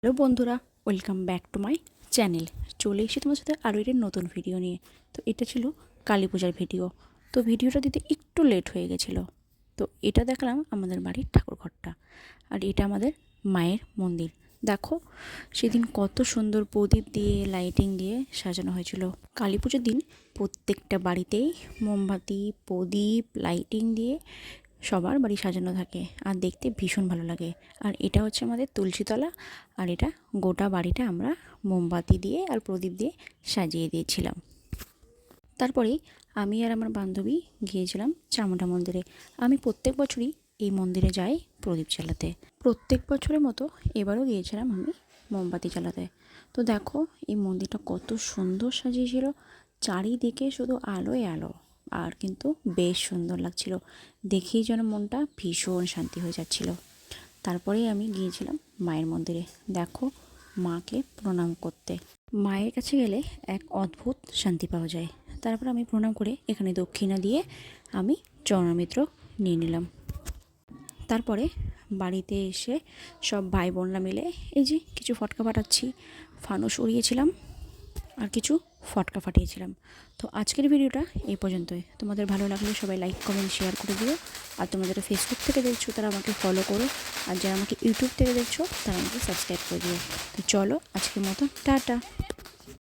Hello বন্ধুরা, welcome back to my channel. চলে এসেছি তোমার সাথে আরও একটা নতুন ভিডিও নিয়ে। তো এটা ছিল কালী পূজার ভিডিও। তো ভিডিওটা দিতে একটু লেট হয়ে গেছিলো। তো এটা দেখলাম আমাদের বাড়ির ঠাকুরঘরটা, আর এটা আমাদের মায়ের মন্দির। দেখো সেদিন কত সুন্দর প্রদীপ দিয়ে লাইটিং দিয়ে সাজানো হয়েছিল। কালী পুজোর দিন প্রত্যেকটা বাড়িতেই মোমবাতি, প্রদীপ, লাইটিং দিয়ে সবার বাড়ি সাজানো থাকে, আর দেখতে ভীষণ ভালো লাগে। আর এটা হচ্ছে আমাদের তুলসীতলা, আর এটা গোটা বাড়িটা আমরা মোমবাতি দিয়ে আর প্রদীপ দিয়ে সাজিয়ে দিয়েছিলাম। তারপরেই আমি আর আমার বান্ধবী গিয়েছিলাম চামুণ্ডা মন্দিরে। আমি প্রত্যেক বছরই এই মন্দিরে যাই প্রদীপ জ্বালাতে। প্রত্যেক বছরের মতো এবারও গিয়েছিলাম আমি মোমবাতি জ্বালাতে। তো দেখো এই মন্দিরটা কত সুন্দর সাজিয়েছিল, চারিদিকে শুধু আলোয় আলো, আর কিন্তু বেশ সুন্দর লাগছিল। দেখেই যেন মনটা ভীষণ শান্তি হয়ে যাচ্ছিল। তারপরেই আমি গিয়েছিলাম মায়ের মন্দিরে, দেখো মাকে প্রণাম করতে। মায়ের কাছে গেলে এক অদ্ভুত শান্তি পাওয়া যায়। তারপর আমি প্রণাম করে এখানে দক্ষিণা দিয়ে আমি চরণমিত্র নিয়ে নিলাম। তারপরে বাড়িতে এসে সব ভাই বোনরা মিলে এই যে কিছু ফটকা ফাটাচ্ছি, ফানুস উড়িয়েছিলাম আর কিছু ফটকা ফাটিয়েছিলাম। তো আজকের ভিডিওটা এই পর্যন্তই। তোমাদের ভালো লাগলে সবাই লাইক, কমেন্ট, শেয়ার করে দিও। আর তোমরা যারা ফেসবুক থেকে দেখছো তারা আমাকে ফলো করো, আর যারা আমাকে ইউটিউব থেকে দেখছো তারা আমাকে সাবস্ক্রাইব করে দিও। তো চলো আজকের মতো টাটা।